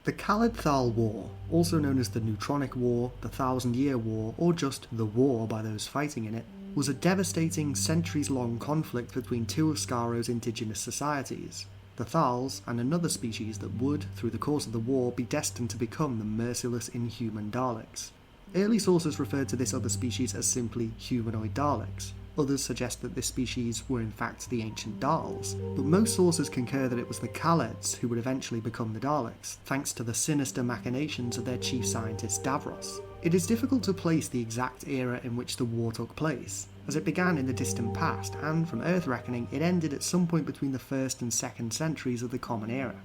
The Kaled-Thal War, also known as the Neutronic War, the Thousand-Year War, or just the War by those fighting in it, was a devastating, centuries-long conflict between two of Skaro's indigenous societies, the Thals and another species that would, through the course of the war, be destined to become the merciless inhuman Daleks. Early sources referred to this other species as simply humanoid Daleks. Others suggest that this species were in fact the ancient Dals, but most sources concur that it was the Kaleds who would eventually become the Daleks, thanks to the sinister machinations of their chief scientist Davros. It is difficult to place the exact era in which the war took place, as it began in the distant past, and from Earth reckoning it ended at some point between the 1st and 2nd centuries of the Common Era.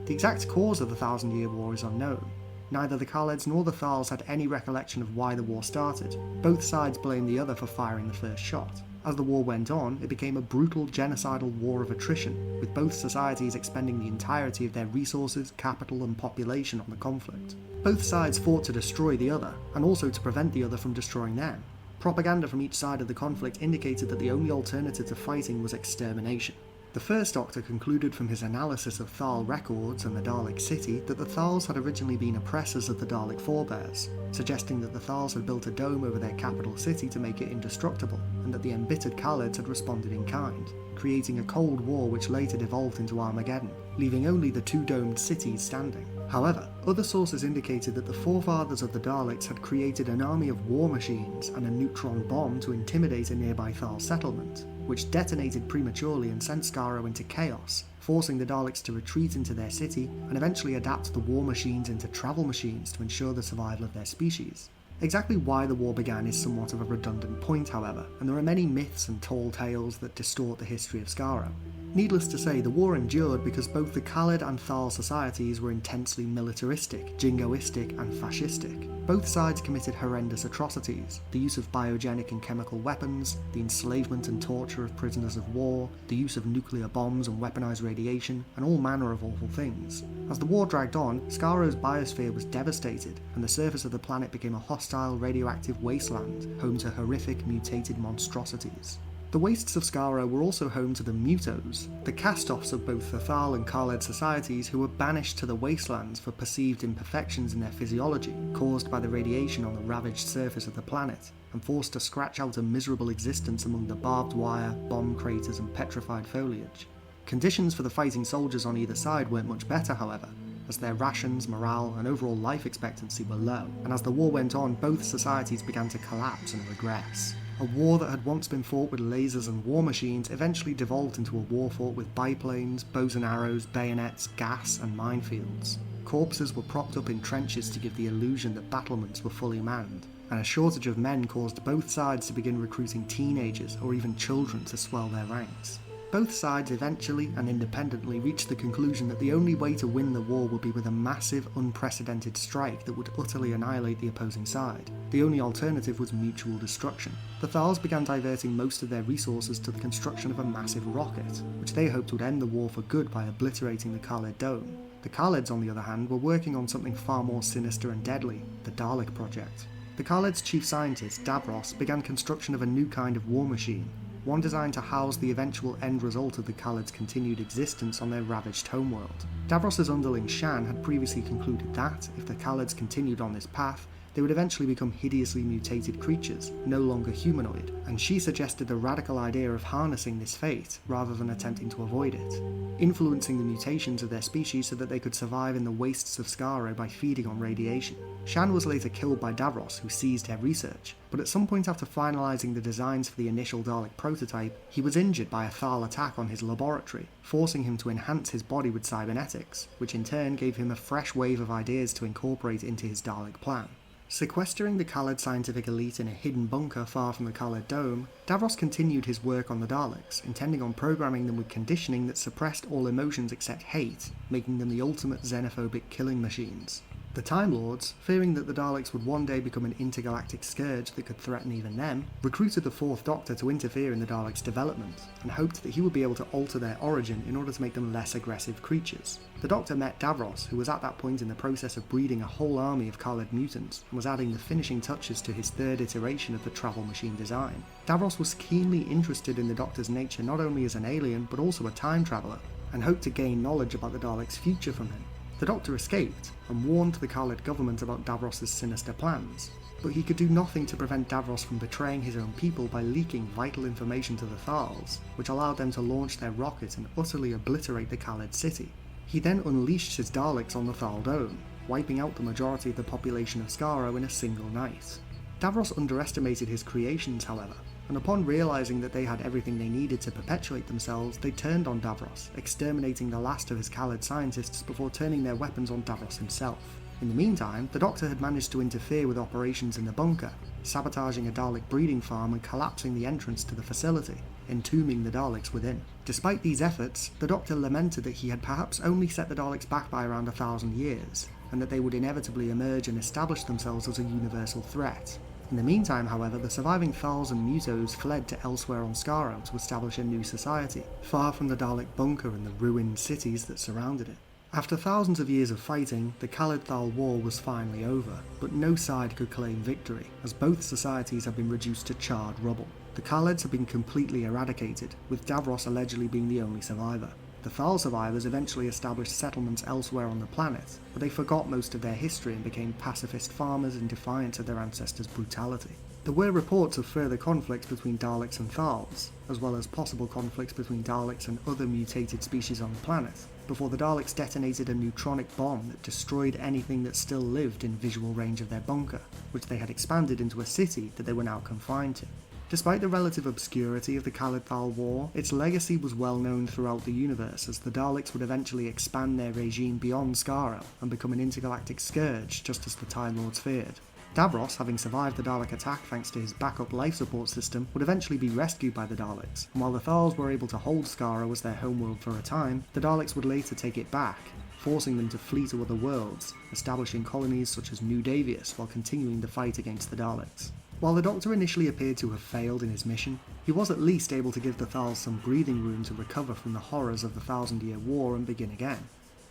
The exact cause of the Thousand-Year War is unknown. Neither the Kaleds nor the Thals had any recollection of why the war started. Both sides blamed the other for firing the first shot. As the war went on, it became a brutal genocidal war of attrition, with both societies expending the entirety of their resources, capital and population on the conflict. Both sides fought to destroy the other, and also to prevent the other from destroying them. Propaganda from each side of the conflict indicated that the only alternative to fighting was extermination. The First Doctor concluded from his analysis of Thal records and the Dalek city that the Thals had originally been oppressors of the Dalek forebears, suggesting that the Thals had built a dome over their capital city to make it indestructible, and that the embittered Kaleds had responded in kind, creating a Cold War which later devolved into Armageddon, leaving only the two domed cities standing. However, other sources indicated that the forefathers of the Daleks had created an army of war machines and a neutron bomb to intimidate a nearby Thal settlement, which detonated prematurely and sent Skaro into chaos, forcing the Daleks to retreat into their city and eventually adapt the war machines into travel machines to ensure the survival of their species. Exactly why the war began is somewhat of a redundant point, however, and there are many myths and tall tales that distort the history of Skaro. Needless to say, the war endured because both the Kaled and Thal societies were intensely militaristic, jingoistic and fascistic. Both sides committed horrendous atrocities, the use of biogenic and chemical weapons, the enslavement and torture of prisoners of war, the use of nuclear bombs and weaponized radiation, and all manner of awful things. As the war dragged on, Skaro's biosphere was devastated, and the surface of the planet became a hostile radioactive wasteland, home to horrific mutated monstrosities. The wastes of Skaro were also home to the Mutos, the cast-offs of both the Thal and Kaled societies who were banished to the wastelands for perceived imperfections in their physiology caused by the radiation on the ravaged surface of the planet, and forced to scratch out a miserable existence among the barbed wire, bomb craters and petrified foliage. Conditions for the fighting soldiers on either side weren't much better, however, as their rations, morale and overall life expectancy were low, and as the war went on, both societies began to collapse and regress. A war that had once been fought with lasers and war machines eventually devolved into a war fought with biplanes, bows and arrows, bayonets, gas and minefields. Corpses were propped up in trenches to give the illusion that battlements were fully manned, and a shortage of men caused both sides to begin recruiting teenagers or even children to swell their ranks. Both sides eventually and independently reached the conclusion that the only way to win the war would be with a massive, unprecedented strike that would utterly annihilate the opposing side. The only alternative was mutual destruction. The Thals began diverting most of their resources to the construction of a massive rocket, which they hoped would end the war for good by obliterating the Kaled Dome. The Kaleds, on the other hand, were working on something far more sinister and deadly, the Dalek project. The Kaled's chief scientist, Davros, began construction of a new kind of war machine, one designed to house the eventual end result of the Kaled's continued existence on their ravaged homeworld. Davros's underling Shan had previously concluded that, if the Kaleds continued on this path, they would eventually become hideously mutated creatures, no longer humanoid, and she suggested the radical idea of harnessing this fate, rather than attempting to avoid it, influencing the mutations of their species so that they could survive in the wastes of Skaro by feeding on radiation. Shan was later killed by Davros, who seized her research, but at some point after finalising the designs for the initial Dalek prototype, he was injured by a Thal attack on his laboratory, forcing him to enhance his body with cybernetics, which in turn gave him a fresh wave of ideas to incorporate into his Dalek plan. Sequestering the Kaled scientific elite in a hidden bunker far from the Kaled Dome, Davros continued his work on the Daleks, intending on programming them with conditioning that suppressed all emotions except hate, making them the ultimate xenophobic killing machines. The Time Lords, fearing that the Daleks would one day become an intergalactic scourge that could threaten even them, recruited the Fourth Doctor to interfere in the Daleks' development, and hoped that he would be able to alter their origin in order to make them less aggressive creatures. The Doctor met Davros, who was at that point in the process of breeding a whole army of Kaled mutants, and was adding the finishing touches to his third iteration of the travel machine design. Davros was keenly interested in the Doctor's nature not only as an alien, but also a time traveller, and hoped to gain knowledge about the Daleks' future from him. The Doctor escaped and warned the Kaled government about Davros's sinister plans, but he could do nothing to prevent Davros from betraying his own people by leaking vital information to the Thals, which allowed them to launch their rocket and utterly obliterate the Kaled city. He then unleashed his Daleks on the Thal Dome, wiping out the majority of the population of Skaro in a single night. Davros underestimated his creations, however, and upon realising that they had everything they needed to perpetuate themselves, they turned on Davros, exterminating the last of his Kaled scientists before turning their weapons on Davros himself. In the meantime, the Doctor had managed to interfere with operations in the bunker, sabotaging a Dalek breeding farm and collapsing the entrance to the facility, entombing the Daleks within. Despite these efforts, the Doctor lamented that he had perhaps only set the Daleks back by around 1,000 years, and that they would inevitably emerge and establish themselves as a universal threat. In the meantime, however, the surviving Thals and Musos fled to elsewhere on Skaro to establish a new society, far from the Dalek bunker and the ruined cities that surrounded it. After thousands of years of fighting, the Kaled-Thal War was finally over, but no side could claim victory, as both societies had been reduced to charred rubble. The Kaleds had been completely eradicated, with Davros allegedly being the only survivor. The Thal survivors eventually established settlements elsewhere on the planet, but they forgot most of their history and became pacifist farmers in defiance of their ancestors' brutality. There were reports of further conflicts between Daleks and Thals, as well as possible conflicts between Daleks and other mutated species on the planet, before the Daleks detonated a neutronic bomb that destroyed anything that still lived in visual range of their bunker, which they had expanded into a city that they were now confined to. Despite the relative obscurity of the Kaled-Thal War, its legacy was well known throughout the universe, as the Daleks would eventually expand their regime beyond Skaro and become an intergalactic scourge, just as the Time Lords feared. Davros, having survived the Dalek attack thanks to his backup life support system, would eventually be rescued by the Daleks, and while the Thals were able to hold Skaro as their homeworld for a time, the Daleks would later take it back, forcing them to flee to other worlds, establishing colonies such as New Devious while continuing the fight against the Daleks. While the Doctor initially appeared to have failed in his mission, he was at least able to give the Thals some breathing room to recover from the horrors of the 1,000-year war and begin again.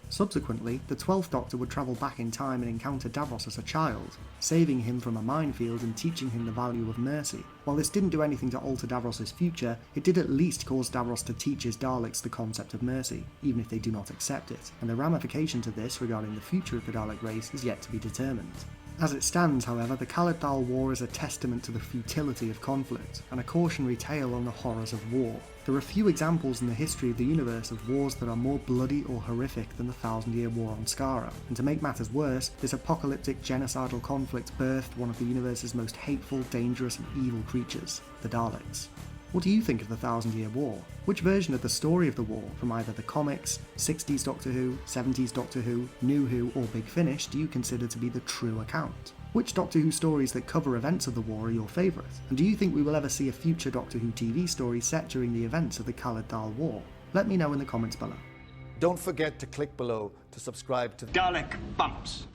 Subsequently, the 12th Doctor would travel back in time and encounter Davros as a child, saving him from a minefield and teaching him the value of mercy. While this didn't do anything to alter Davros' future, it did at least cause Davros to teach his Daleks the concept of mercy, even if they do not accept it, and the ramifications of this regarding the future of the Dalek race is yet to be determined. As it stands, however, the Kaled-Thal War is a testament to the futility of conflict, and a cautionary tale on the horrors of war. There are few examples in the history of the universe of wars that are more bloody or horrific than the 1,000-year war on Skaro, and to make matters worse, this apocalyptic genocidal conflict birthed one of the universe's most hateful, dangerous and evil creatures, the Daleks. What do you think of the 1,000-year war? Which version of the story of the war, from either the comics, 60s Doctor Who, 70s Doctor Who, New Who or Big Finish, do you consider to be the true account? Which Doctor Who stories that cover events of the war are your favourite? And do you think we will ever see a future Doctor Who TV story set during the events of the Kaled-Thal War? Let me know in the comments below. Don't forget to click below to subscribe to Dalek Bumps.